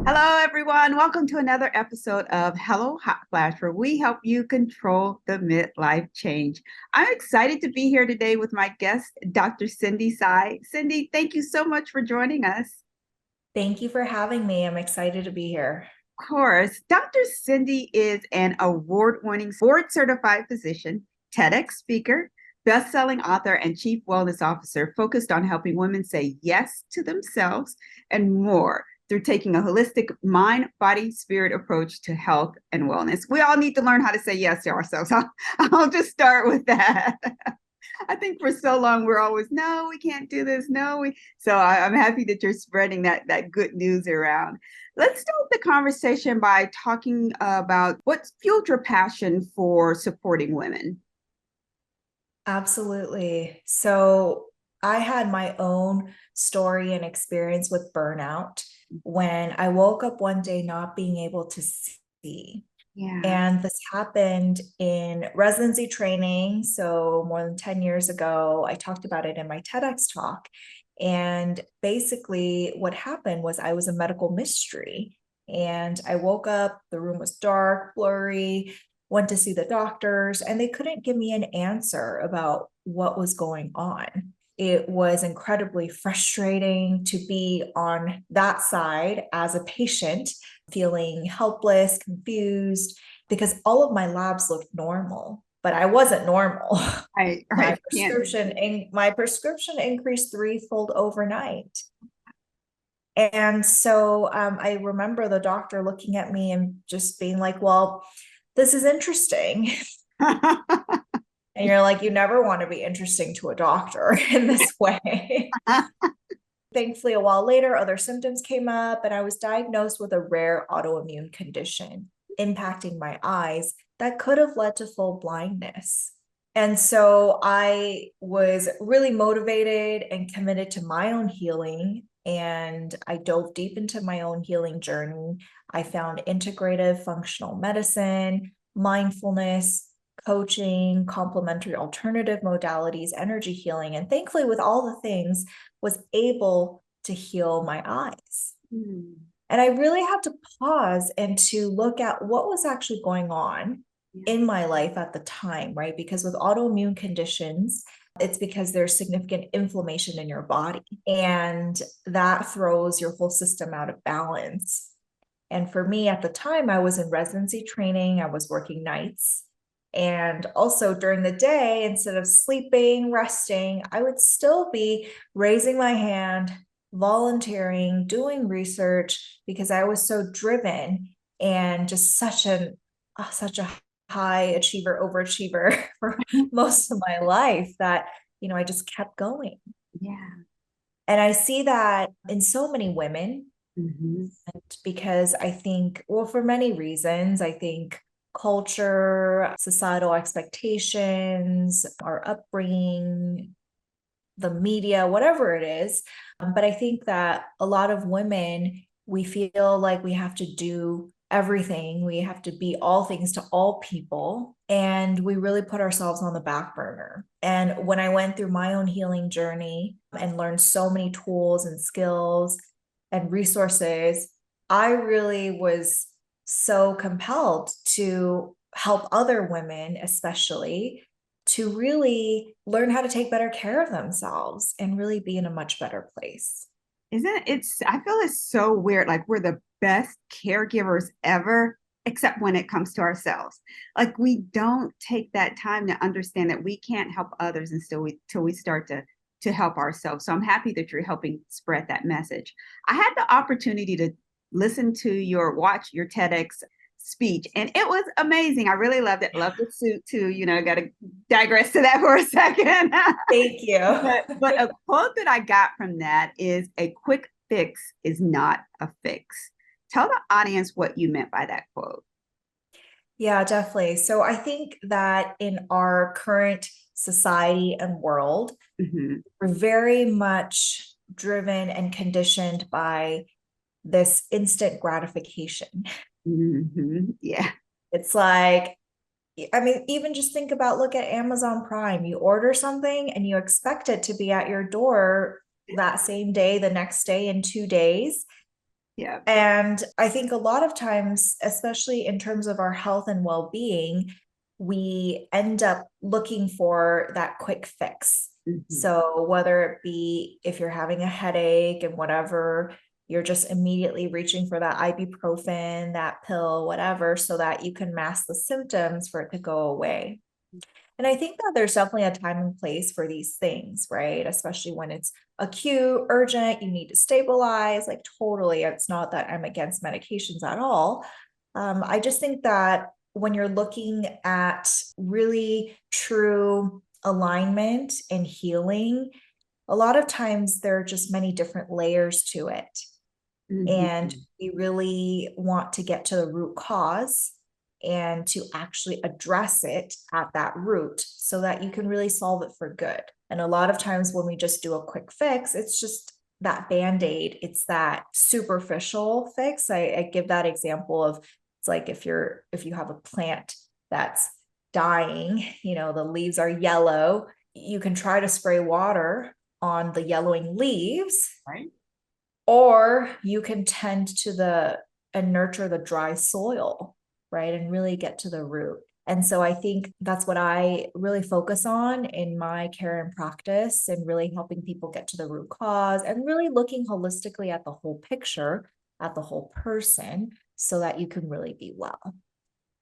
Hello, everyone. Welcome to another episode of Hello Hot Flash, where we help you control the midlife change. I'm excited to be here today with my guest, Dr. Cindy Tsai. Cindy, thank you so much for joining us. Thank you for having me. I'm excited to be here. Of course, Dr. Cindy is an award-winning board-certified physician, TEDx speaker, best-selling author, and chief wellness officer focused on helping women say yes to themselves and more through taking a holistic mind, body, spirit approach to health and wellness. We all need to learn how to say yes to ourselves. I'll just start with that. I think for so long we're always, no, we can't do this. No, we. So I'm happy that you're spreading that good news around. Let's start the conversation by talking about what's fueled your passion for supporting women. Absolutely. So I had my own story and experience with burnout when I woke up one day not being able to see. Yeah. And this happened in residency training. So more than 10 years ago, I talked about it in my TEDx talk. And basically, what happened was I was a medical mystery. And I woke up, the room was dark, blurry, went to see the doctors, and they couldn't give me an answer about what was going on. It was incredibly frustrating to be on that side as a patient, feeling helpless, confused, because all of my labs looked normal, but I wasn't normal. My I can't. prescription increased threefold overnight. And so I remember the doctor looking at me and just being like, well, this is interesting. And you're like, you never want to be interesting to a doctor in this way. Thankfully, a while later, other symptoms came up, and I was diagnosed with a rare autoimmune condition impacting my eyes that could have led to full blindness. And so I was really motivated and committed to my own healing. And I dove deep into my own healing journey. I found integrative functional medicine, mindfulness, coaching, complementary alternative modalities, energy healing. And thankfully, with all the things, was able to heal my eyes. Hmm. And I really had to pause and to look at what was actually going on Yeah. in my life at the time, right? Because with autoimmune conditions, it's because there's significant inflammation in your body, and that throws your whole system out of balance. And for me at the time, I was in residency training, I was working nights. And also during the day, instead of sleeping, resting, I would still be raising my hand, volunteering, doing research because I was so driven and just such a high achiever, overachiever for most of my life that, I just kept going. Yeah. And I see that in so many women, Mhm. because I think, well, for many reasons, I think culture, societal expectations, our upbringing, the media, whatever it is. But I think that a lot of women, we feel like we have to do everything. We have to be all things to all people. And we really put ourselves on the back burner. And when I went through my own healing journey and learned so many tools and skills and resources, I really was so compelled to help other women, especially to really learn how to take better care of themselves and really be in a much better place. I feel it's so weird. Like we're the best caregivers ever, except when it comes to ourselves. Like we don't take that time to understand that we can't help others until we start to help ourselves. So I'm happy that you're helping spread that message. I had the opportunity to watch your TEDx speech, and it was amazing. I really loved it. Loved the suit too. Got to digress to that for a second. Thank you. But a quote that I got from that is, a quick fix is not a fix. Tell the audience what you meant by that quote. Yeah, definitely. So I think that in our current society and world, Mm-hmm. we're very much driven and conditioned by this instant gratification. Mm-hmm. Yeah. It's like, I mean, even just think about, look at Amazon Prime. You order something and you expect it to be at your door that same day, the next day, in 2 days. Yeah. And I think a lot of times, especially in terms of our health and well-being, we end up looking for that quick fix. So whether it be if you're having a headache and whatever, you're just immediately reaching for that ibuprofen, that pill, whatever, so that you can mask the symptoms for it to go away. And I think that there's definitely a time and place for these things, right? Especially when it's acute, urgent, you need to stabilize. Like, totally, it's not that I'm against medications at all. I just think that when you're looking at really true alignment and healing, a lot of times there are just many different layers to it. And we really want to get to the root cause and to actually address it at that root so that you can really solve it for good. And a lot of times when we just do a quick fix, it's just that band-aid. It's that superficial fix. I give that example of, it's like if you have a plant that's dying, the leaves are yellow, you can try to spray water on the yellowing leaves, Right. or you can tend to and nurture the dry soil, right? And really get to the root. And so I think that's what I really focus on in my care and practice, and really helping people get to the root cause and really looking holistically at the whole picture, at the whole person, so that you can really be well.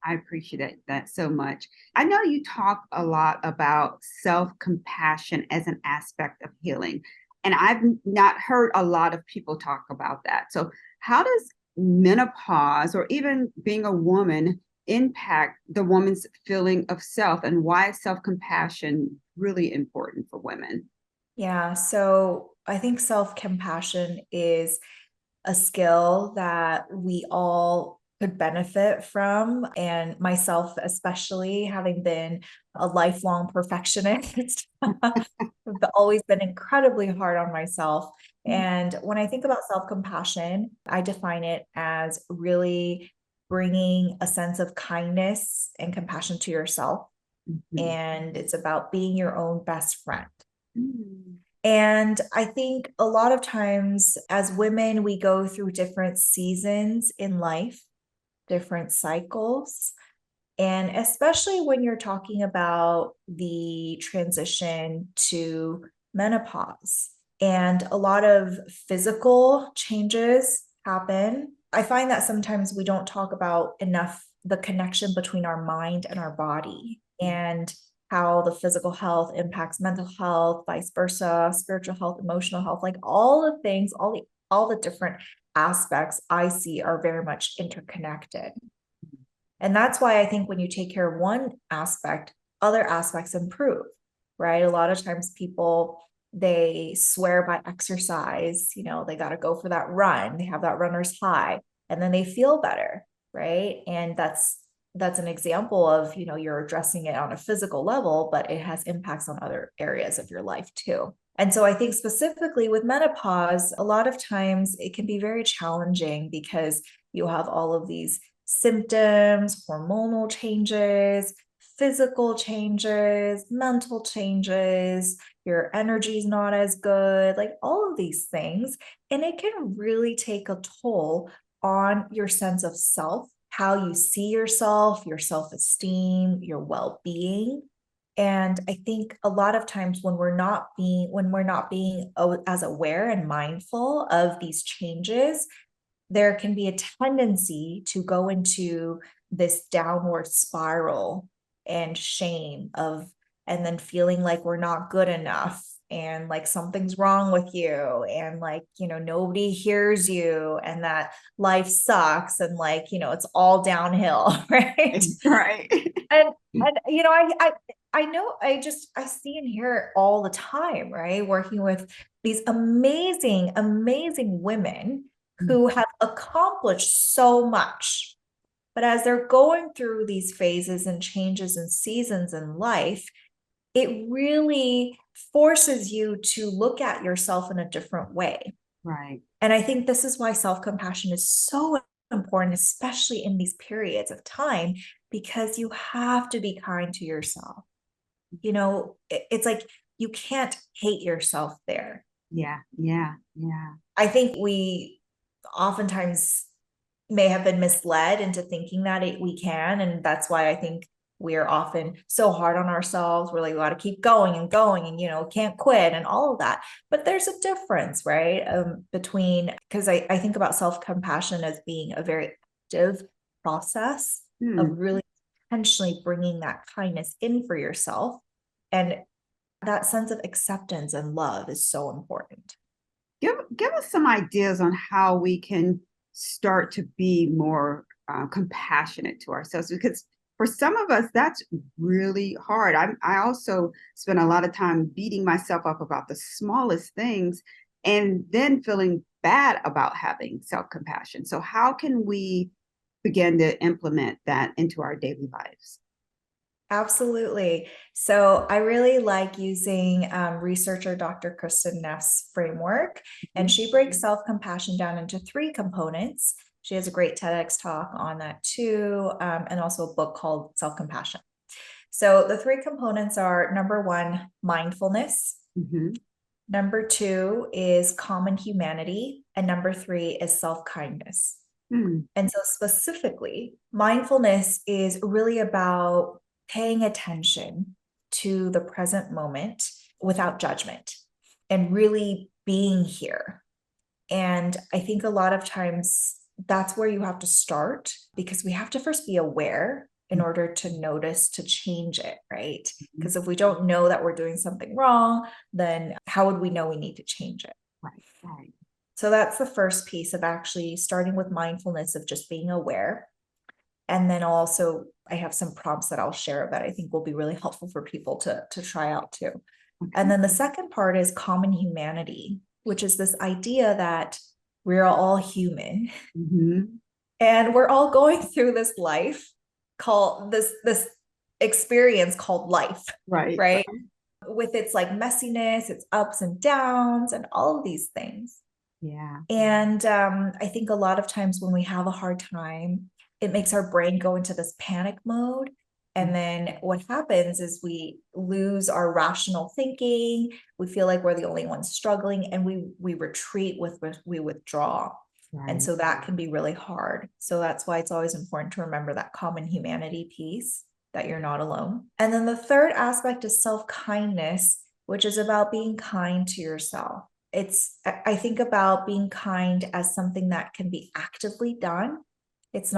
I appreciate that so much. I know you talk a lot about self-compassion as an aspect of healing, and I've not heard a lot of people talk about that. So, how does menopause or even being a woman impact the woman's feeling of self, and why is self-compassion really important for women? Yeah, so I think self-compassion is a skill that we all could benefit from. And myself, especially having been a lifelong perfectionist, I've always been incredibly hard on myself. And when I think about self-compassion, I define it as really bringing a sense of kindness and compassion to yourself. And it's about being your own best friend. And I think a lot of times as women, we go through different seasons in life, different cycles. And especially when you're talking about the transition to menopause, and a lot of physical changes happen. I find that sometimes we don't talk about enough the connection between our mind and our body, and how the physical health impacts mental health, vice versa, spiritual health, emotional health, like all the things, all the different aspects I see are very much interconnected. And that's why I think when you take care of one aspect, other aspects improve, right? A lot of times people, they swear by exercise, they got to go for that run, they have that runner's high, and then they feel better, right? And that's an example of, you're addressing it on a physical level, but it has impacts on other areas of your life too. And so I think specifically with menopause, a lot of times it can be very challenging because you have all of these symptoms, hormonal changes, physical changes, mental changes, your energy is not as good, like all of these things. And it can really take a toll on your sense of self, how you see yourself, your self-esteem, your well-being. And I think a lot of times when we're not being as aware and mindful of these changes, there can be a tendency to go into this downward spiral and shame and then feeling like we're not good enough, and like something's wrong with you, and like, nobody hears you, and that life sucks, and like, it's all downhill, right? Right. And I know I see and hear it all the time, right? Working with these amazing, amazing women who have accomplished so much. But as they're going through these phases and changes and seasons in life, it really forces you to look at yourself in a different way. Right. And I think this is why self-compassion is so important, especially in these periods of time, because you have to be kind to yourself. It's like you can't hate yourself there. Yeah. Yeah. Yeah. I think we oftentimes may have been misled into thinking that we can. And that's why I think we are often so hard on ourselves. We're like, we got to keep going and going and, can't quit and all of that. But there's a difference, right? Between, because I think about self-compassion as being a very active process of really intentionally bringing that kindness in for yourself. And that sense of acceptance and love is so important. Give us some ideas on how we can start to be more compassionate to ourselves, because for some of us that's really hard. I also spend a lot of time beating myself up about the smallest things and then feeling bad about having self-compassion. So how can we begin to implement that into our daily lives? Absolutely. So I really like using researcher Dr. Kristen Neff's framework, and she breaks self-compassion down into 3 components. She has a great TEDx talk on that too, and also a book called Self-Compassion. So the 3 components are: number 1, mindfulness. Number 2 is common humanity. And number 3 is self-kindness. And so specifically, mindfulness is really about paying attention to the present moment without judgment and really being here. And I think a lot of times that's where you have to start, because we have to first be aware in order to notice, to change it, right? Because if we don't know that we're doing something wrong, then how would we know we need to change it? Right. So that's the first piece of actually starting with mindfulness, of just being aware. And then also I have some prompts that I'll share that I think will be really helpful for people to try out too. And then the second part is common humanity, which is this idea that we're all human and we're all going through this life called this experience called life, right? With its like messiness, its ups and downs, and all of these things. Yeah. And I think a lot of times when we have a hard time, it makes our brain go into this panic mode. And then what happens is we lose our rational thinking. We feel like we're the only ones struggling, and we retreat, we withdraw. And so that can be really hard. So that's why it's always important to remember that common humanity piece, that you're not alone. And then the third aspect is self-kindness, which is about being kind to yourself. I think about being kind as something that can be actively done. It's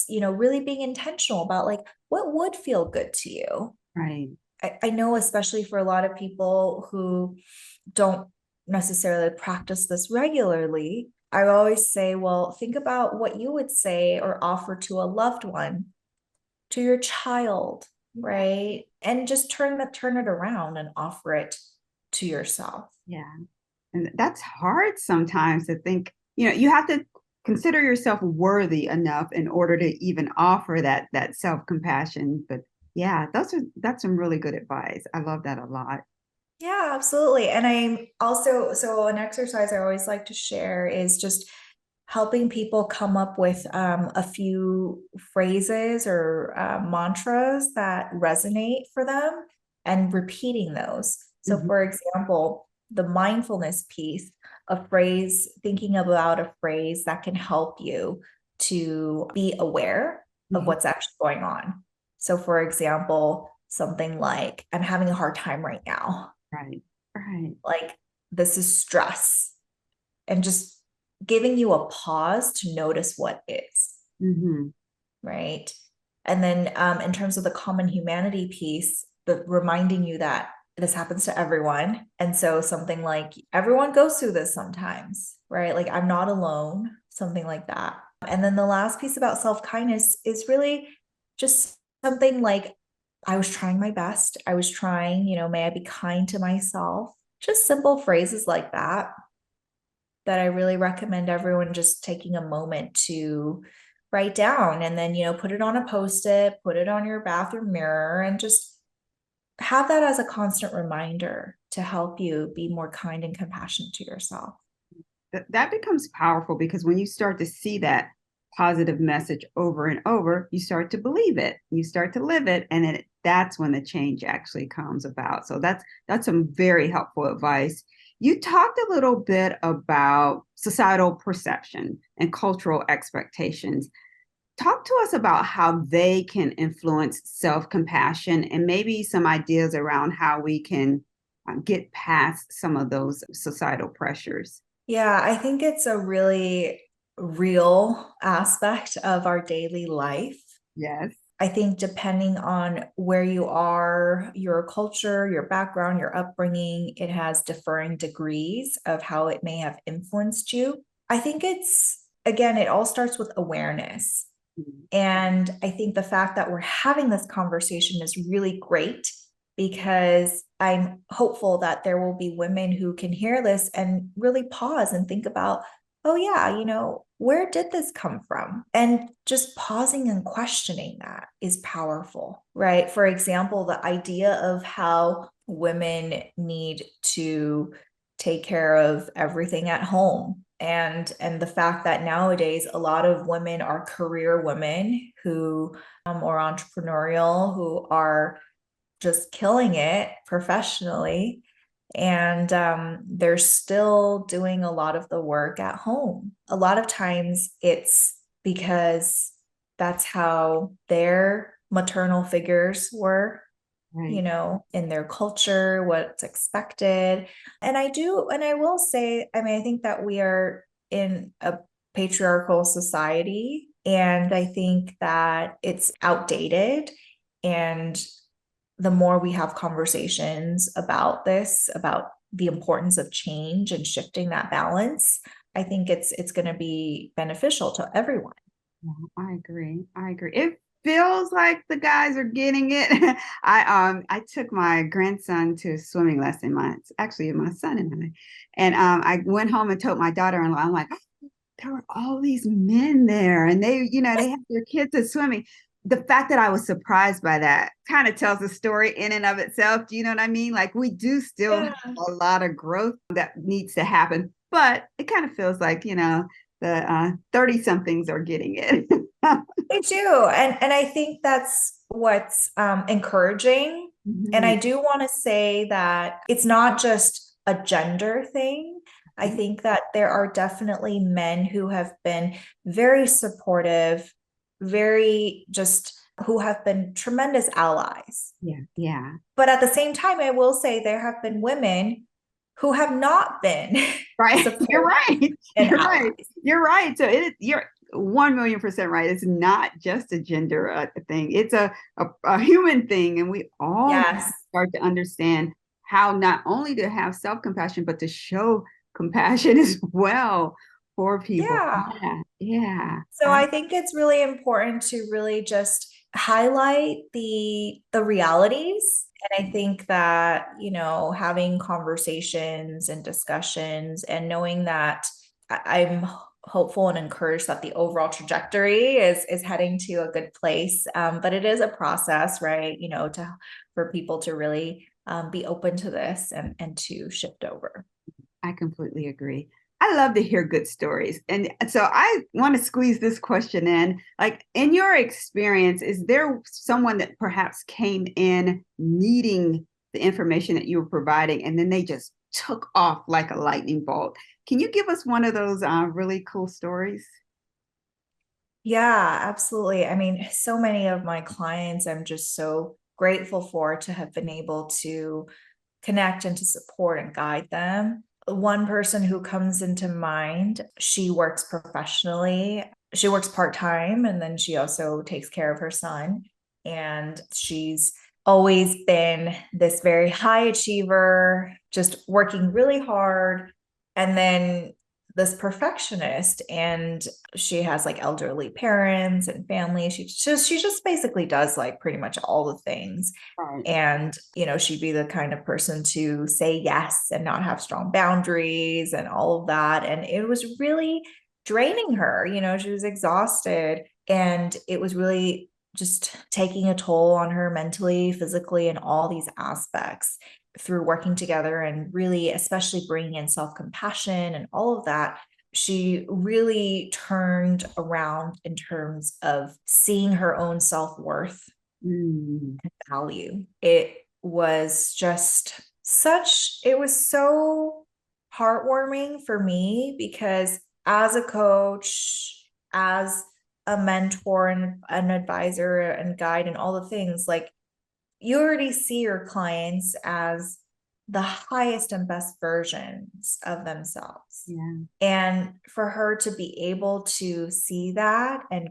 really being intentional about like, what would feel good to you? Right. I know, especially for a lot of people who don't necessarily practice this regularly, I always say, well, think about what you would say or offer to a loved one, to your child, right? And just turn it around and offer it to yourself. Yeah. And that's hard sometimes to think, you have to consider yourself worthy enough in order to even offer that self-compassion. But yeah, that's some really good advice. I love that a lot. Yeah, absolutely. And I'm also, so an exercise I always like to share is just helping people come up with a few phrases or mantras that resonate for them and repeating those. So for example, the mindfulness piece, thinking about a phrase that can help you to be aware of what's actually going on. So for example, something like, I'm having a hard time right now. Right. Like, this is stress. And just giving you a pause to notice what is. Right. And then in terms of the common humanity piece, reminding you that this happens to everyone. And so something like, everyone goes through this sometimes, right? Like, I'm not alone, something like that. And then the last piece about self-kindness is really just something like, I was trying my best. I was trying, may I be kind to myself? Just simple phrases like that I really recommend everyone just taking a moment to write down, and then, put it on a Post-it, put it on your bathroom mirror, and just have that as a constant reminder to help you be more kind and compassionate to yourself. That becomes powerful, because when you start to see that positive message over and over, you start to believe it, you start to live it, and that's when the change actually comes about. So that's some very helpful advice. You talked a little bit about societal perception and cultural expectations. Talk to us about how they can influence self-compassion and maybe some ideas around how we can get past some of those societal pressures. Yeah, I think it's a really real aspect of our daily life. Yes. I think depending on where you are, your culture, your background, your upbringing, it has differing degrees of how it may have influenced you. I think again, it all starts with awareness. Mhm. And I think the fact that we're having this conversation is really great because I'm hopeful that there will be women who can hear this and really pause and think about, oh, yeah, where did this come from? And just pausing and questioning that is powerful, right? For example, the idea of how women need to take care of everything at home, and the fact that nowadays a lot of women are career women who or entrepreneurial, who are just killing it professionally, and they're still doing a lot of the work at home. A lot of times it's because that's how their maternal figures were, Right. in their culture, what's expected. And I will say, I mean, I think that we are in a patriarchal society, and I think that it's outdated. And the more we have conversations about this, about the importance of change and shifting that balance, I think it's going to be beneficial to everyone. Yeah, I agree. I agree. It feels like the guys are getting it. I took my grandson to a swimming lesson. Actually my son and I went home and told my daughter-in-law, I'm like, there were all these men there, and they have their kids at swimming. The fact that I was surprised by that kind of tells a story in and of itself. Do you know what I mean? Like, we do still have Yeah. a lot of growth that needs to happen, but it kind of feels like, the 30 somethings are getting it. They do. And I think that's what's encouraging. And Mhm. I do want to say that it's not just a gender thing. I think that there are definitely men who have been very supportive, very just who have been tremendous allies. Yeah, yeah. But at the same time, I will say there have been women who have not been Right. You're supportive right. and You're right. allies. You're right. So you're 1,000,000% right. It's not just a gender thing. It's a human thing. And we all need to Yes. start to understand how not only to have self-compassion, but to show compassion as well for people. Yeah. Yeah. Yeah. So I think it's really important to really just highlight the realities. And I think that, having conversations and discussions and knowing that I'm hopeful and encouraged that the overall trajectory is heading to a good place. But it is a process, right? For people to really be open to this and to shift over. I completely agree. I love to hear good stories. And so I want to squeeze this question in. Like, in your experience, is there someone that perhaps came in needing the information that you were providing and then they just took off like a lightning bolt? Can you give us one of those really cool stories? Yeah, absolutely. I mean, so many of my clients, I'm just so grateful for to have been able to connect and to support and guide them. One person who comes into mind, she works professionally. She works part-time, and then she also takes care of her son. And she's always been this very high achiever, just working really hard. And then this perfectionist, and she has like elderly parents and family. She just basically does like pretty much all the things. Right. And she'd be the kind of person to say yes and not have strong boundaries and all of that, and it was really draining her. She was exhausted, and it was really just taking a toll on her mentally, physically, and all these aspects. Through working together and really especially bringing in self-compassion and all of that, she really turned around in terms of seeing her own self-worth Mm. and value. It was just it was so heartwarming for me because as a coach, as a mentor and an advisor and guide and all the things, like you already see your clients as the highest and best versions of themselves. Yeah. And for her to be able to see that and,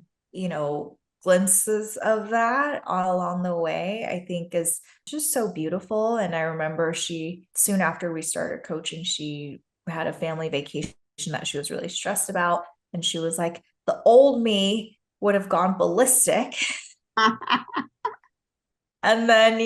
glimpses of that all along the way, I think is just so beautiful. And I remember soon after we started coaching, she had a family vacation that she was really stressed about. And she was like, the old me would have gone ballistic. And then,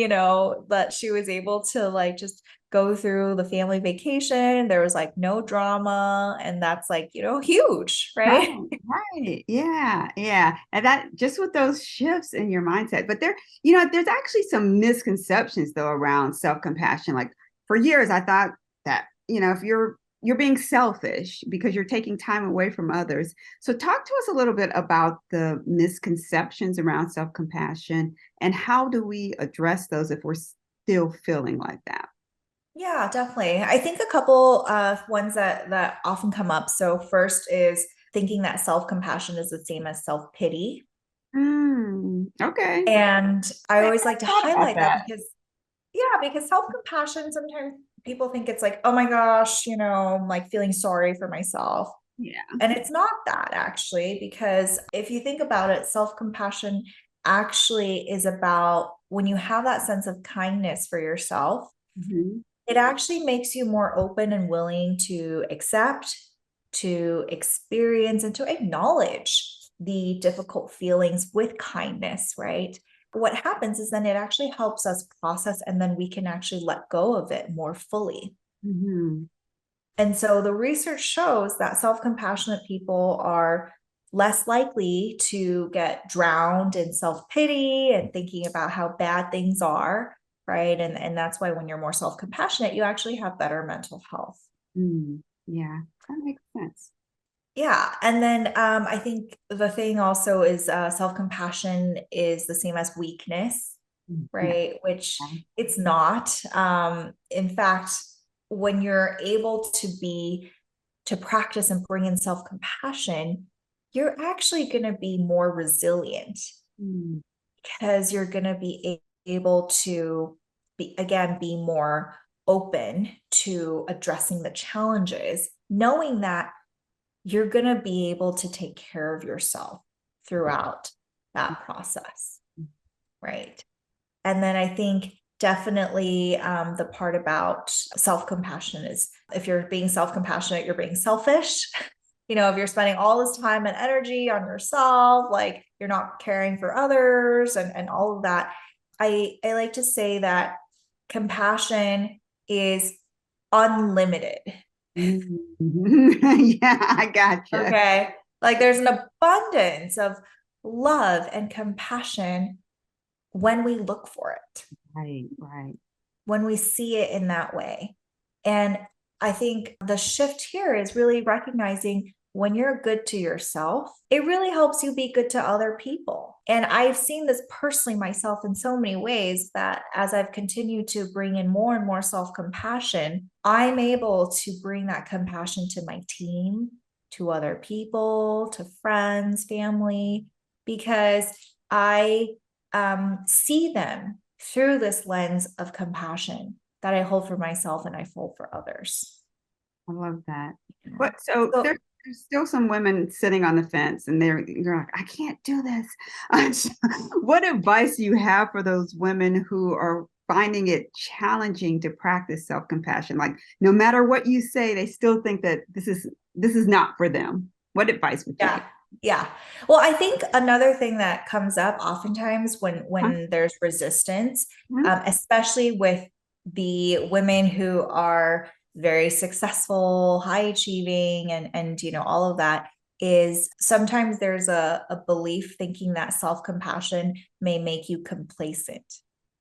that she was able to like just go through the family vacation. There was like no drama. And that's like, huge, right? Right. Yeah. Yeah. And that just with those shifts in your mindset. But there's actually some misconceptions though around self-compassion. Like for years, I thought that, if you're being selfish because you're taking time away from others. So talk to us a little bit about the misconceptions around self-compassion and how do we address those if we're still feeling like that? Yeah, definitely. I think a couple of ones that often come up. So first is thinking that self-compassion is the same as self-pity. Okay. And I always like to Thought about highlight that that. because self-compassion, sometimes people think it's like, oh my gosh, I'm like feeling sorry for myself. Yeah. And it's not that actually, because if you think about it, self-compassion actually is about when you have that sense of kindness for yourself, Mhm. it actually makes you more open and willing to accept, to experience, and to acknowledge the difficult feelings with kindness, right? What happens is then it actually helps us process and then we can actually let go of it more fully. Mhm. And so the research shows that self-compassionate people are less likely to get drowned in self-pity and thinking about how bad things are, right? And that's why when you're more self-compassionate, you actually have better mental health. Yeah, that makes sense. Yeah. And then I think the thing also is self-compassion is the same as weakness, Yeah. right? Which it's not. In fact, when you're able to practice and bring in self-compassion, you're actually going to be more resilient Mm. because you're going to be able to be more open to addressing the challenges, knowing that you're going to be able to take care of yourself throughout that process, right? And then I think definitely the part about self-compassion is if you're being self-compassionate, you're being selfish. If you're spending all this time and energy on yourself, like you're not caring for others and all of that. I like to say that compassion is unlimited. Yeah, I gotcha. Okay. Like there's an abundance of love and compassion when we look for it, Right, right. when we see it in that way. And I think the shift here is really recognizing when you're good to yourself, it really helps you be good to other people. And I've seen this personally myself in so many ways that as I've continued to bring in more and more self compassion, I'm able to bring that compassion to my team, to other people, to friends, family, because I see them through this lens of compassion that I hold for myself and I hold for others. I love that. But so So there's still some women sitting on the fence and they're like, I can't do this. What advice do you have for those women who are finding it challenging to practice self-compassion? Like no matter what you say, they still think that this is not for them. What advice would you give? yeah, yeah. Well, I think another thing that comes up oftentimes Huh? when there's resistance, Huh? especially with the women who are very successful, high achieving, and all of that, is sometimes there's a belief thinking that self-compassion may make you complacent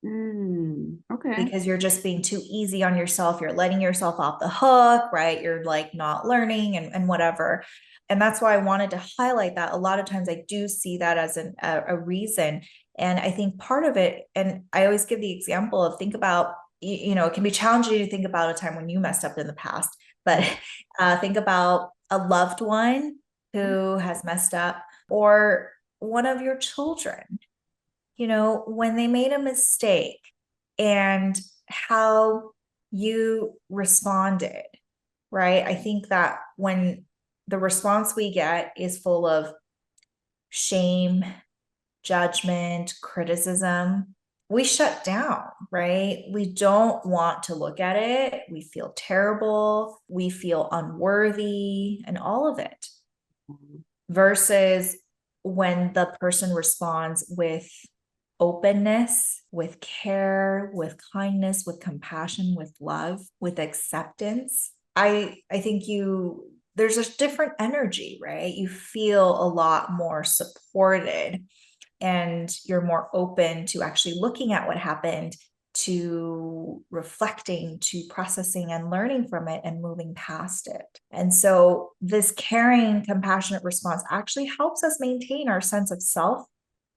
Okay. because you're just being too easy on yourself. You're letting yourself off the hook, right? You're like not learning and whatever. And that's why I wanted to highlight that. A lot of times I do see that as a reason. And I think part of it, and I always give the example of think about, it can be challenging to think about a time when you messed up in the past. but think about a loved one who has messed up, or one of your children, when they made a mistake and how you responded, right? I think that when the response we get is full of shame, judgment, criticism, we shut down, right? We don't want to look at it. We feel terrible. We feel unworthy and all of it. Versus when the person responds with openness, with care, with kindness, with compassion, with love, with acceptance. I think there's a different energy, right? You feel a lot more supported, and you're more open to actually looking at what happened, to reflecting, to processing and learning from it and moving past it. And so this caring, compassionate response actually helps us maintain our sense of self,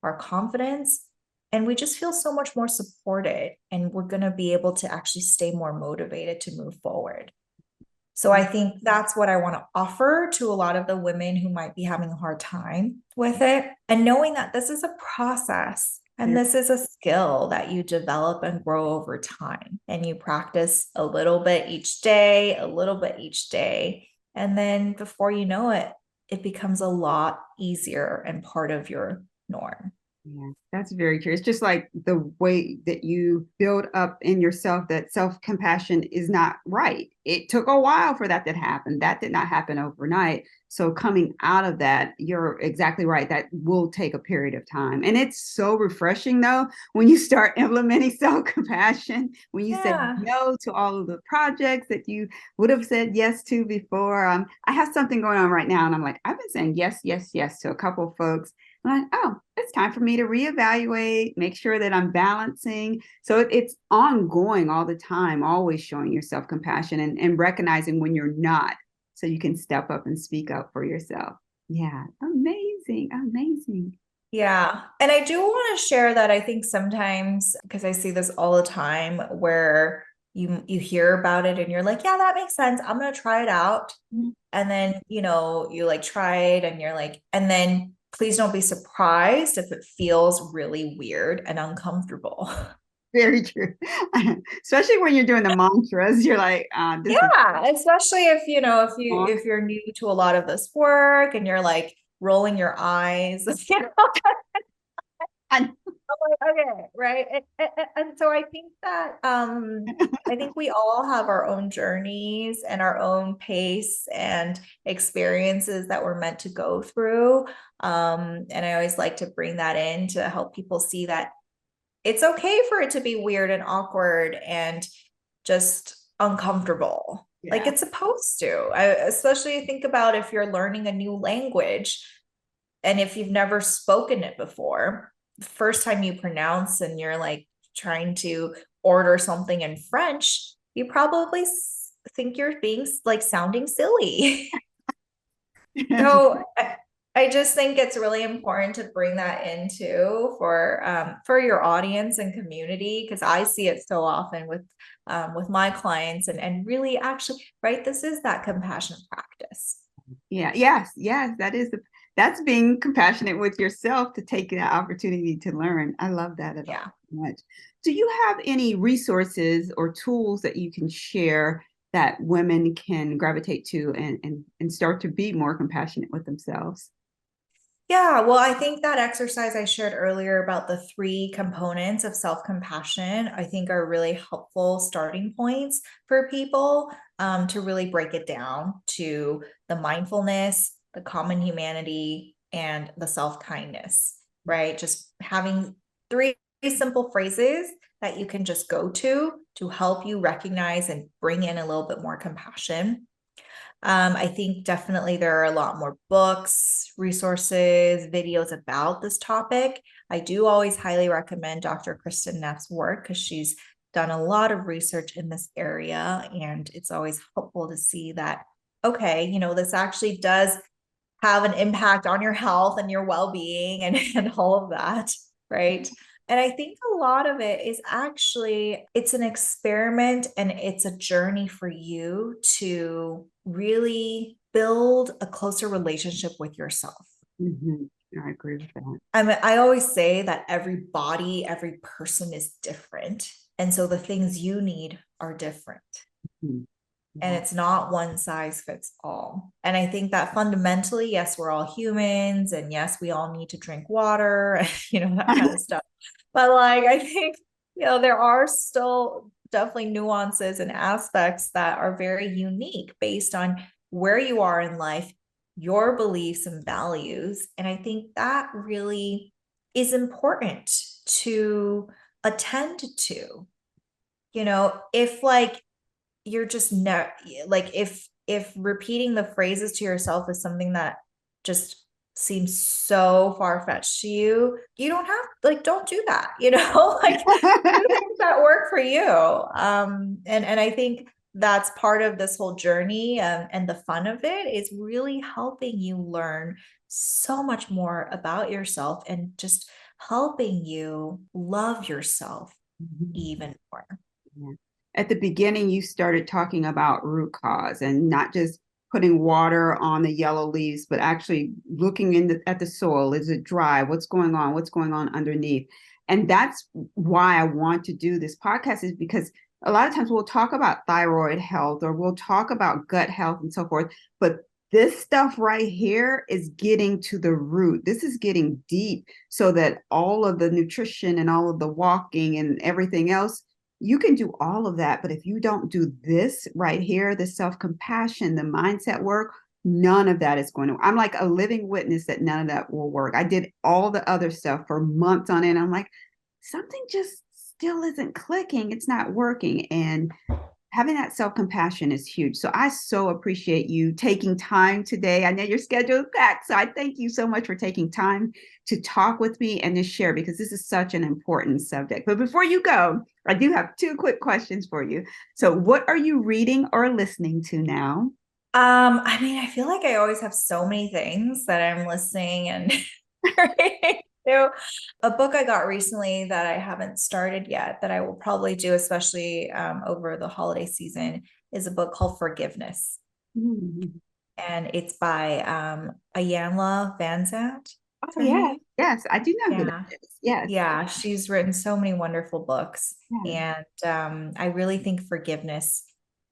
our confidence, and we just feel so much more supported, and we're going to be able to actually stay more motivated to move forward. So I think that's what I want to offer to a lot of the women who might be having a hard time with it, and knowing that this is a process and this is a skill that you develop and grow over time, and you practice a little bit each day, a little bit each day. And then before you know it, it becomes a lot easier and part of your norm. Yeah, that's very true. It's just like the way that you build up in yourself that self-compassion is not right. It took a while for that to happen. That did not happen overnight. So coming out of that, you're exactly right. That will take a period of time. And it's so refreshing though, when you start implementing self-compassion, when you said no to all of the projects that you would have said yes to before. I have something going on right now, and I'm like, I've been saying yes, yes, yes to a couple of folks. I'm like, oh, it's time for me to reevaluate, make sure that I'm balancing. So it's ongoing all the time, always showing yourself compassion and recognizing when you're not, so you can step up and speak up for yourself. Yeah, amazing, amazing. Yeah. And I do want to share that I think sometimes, because I see this all the time, where you hear about it and you're like, yeah, that makes sense. I'm going to try it out. Mm-hmm. And then, you like try it and you're like, and then please don't be surprised if it feels really weird and uncomfortable. Very true. Especially when you're doing the mantras, you're like, especially if you're new to a lot of this work and you're like rolling your eyes, I'm like, okay, right. And so I think that I think we all have our own journeys and our own pace and experiences that we're meant to go through. And I always like to bring that in to help people see that it's okay for it to be weird and awkward and just uncomfortable. Yeah. Like it's supposed to. Especially think about if you're learning a new language and if you've never spoken it before, the first time you pronounce and you're like trying to order something in French, you probably think you're being like sounding silly. So I just think it's really important to bring that into for your audience and community, because I see it so often with my clients, and really actually, right, this is that compassion practice. Yeah, yes, that's being compassionate with yourself to take the opportunity to learn. I love that so much. Do you have any resources or tools that you can share that women can gravitate to and start to be more compassionate with themselves? Yeah, well, I think that exercise I shared earlier about the 3 components of self-compassion, I think are really helpful starting points for people to really break it down to the mindfulness, the common humanity, and the self-kindness, right? Just having 3 simple phrases that you can just go to help you recognize and bring in a little bit more compassion. I think definitely there are a lot more books, resources, videos about this topic. I do always highly recommend Dr. Kristen Neff's work because she's done a lot of research in this area, and it's always helpful to see that, okay, this actually does have an impact on your health and your well-being and all of that, right? And I think a lot of it is actually, it's an experiment and it's a journey for you to really build a closer relationship with yourself. Mm-hmm. I agree with that. I mean, I always say that every body, every person is different. And so the things you need are different. Mm-hmm. And Yeah. it's not one size fits all. And I think that fundamentally, yes, we're all humans, and yes, we all need to drink water, and that kind of stuff. But like, I think, there are still definitely nuances and aspects that are very unique based on where you are in life, your beliefs and values. And I think that really is important to attend to. If like you're just not like, if repeating the phrases to yourself is something that just seems so far-fetched to you, you don't have, like, don't do that, like, do things that work for you. And I think that's part of this whole journey, and the fun of it is really helping you learn so much more about yourself and just helping you love yourself even more. Yeah. At the beginning, you started talking about root cause and not just putting water on the yellow leaves, but actually looking at the soil. Is it dry? What's going on? What's going on underneath? And that's why I want to do this podcast, is because a lot of times we'll talk about thyroid health or we'll talk about gut health and so forth, but this stuff right here is getting to the root. This is getting deep so that all of the nutrition and all of the walking and everything else, you can do all of that. But if you don't do this right here, the self-compassion, the mindset work, none of that is going to, I'm like a living witness that none of that will work. I did all the other stuff for months on end. I'm like, something just still isn't clicking. It's not working. And having that self-compassion is huge. So I so appreciate you taking time today. I know your schedule is packed, so I thank you so much for taking time to talk with me and to share, because this is such an important subject. But before you go, I do have two quick questions for you. So what are you reading or listening to now? I mean, I feel like I always have so many things that I'm listening and reading to. A book I got recently that I haven't started yet, that I will probably do, especially over the holiday season, is a book called Forgiveness. Mm-hmm. And it's by Ayanla Van Zandt. Is Oh, her yes. name? Yes, I do know who that Yeah. is. Yes. Yeah. She's written so many wonderful books. Yeah. And I really think forgiveness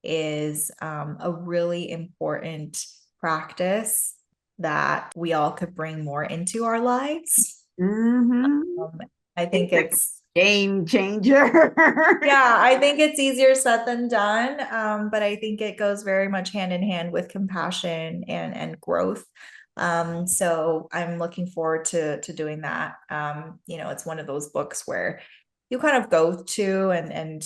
is a really important practice that we all could bring more into our lives. Mm-hmm. Um, I think It's like it's, a game changer. yeah, I think it's easier said than done. But I think it goes very much hand in hand with compassion and growth. So I'm looking forward to doing that. It's one of those books where you kind of go to and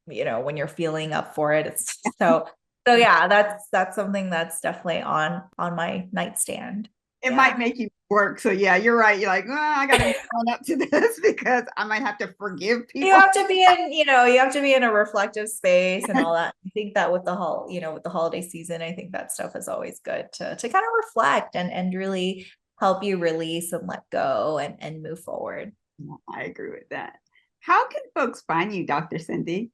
when you're feeling up for it, it's so yeah, that's something that's definitely on my nightstand. It might Yeah. make you work. So yeah, you're right. You're like, I got to own up to this because I might have to forgive You people. have to be in, you have to be in a reflective space and all that. I think that with with the holiday season, I think that stuff is always good to kind of reflect and really help you release and let go and move forward. I agree with that. How can folks find you, Dr. Cindy?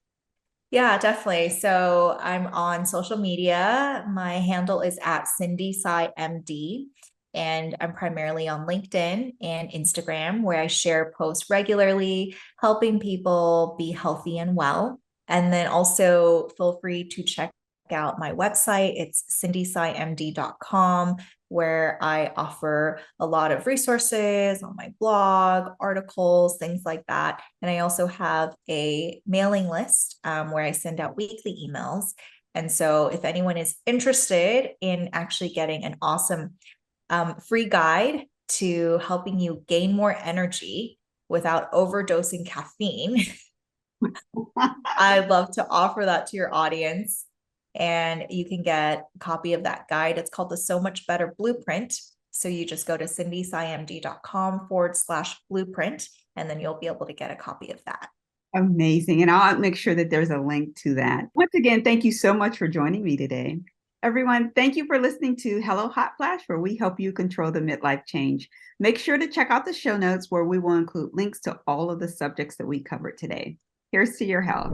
Yeah, definitely. So I'm on social media. My handle is at Cindy Tsai MD, and I'm primarily on LinkedIn and Instagram, where I share posts regularly, helping people be healthy and well. And then also feel free to check out my website. It's cindysaimd.com, where I offer a lot of resources on my blog, articles, things like that. And I also have a mailing list where I send out weekly emails. And so if anyone is interested in actually getting an awesome free guide to helping you gain more energy without overdosing caffeine, I'd love to offer that to your audience. And you can get a copy of that guide. It's called the So Much Better Blueprint. So you just go to cindysaimd.com/blueprint, and then you'll be able to get a copy of that. Amazing. And I'll make sure that there's a link to that. Once again, thank you so much for joining me today. Everyone, thank you for listening to Hello Hot Flash, where we help you control the midlife change. Make sure to check out the show notes where we will include links to all of the subjects that we covered today. Here's to your health.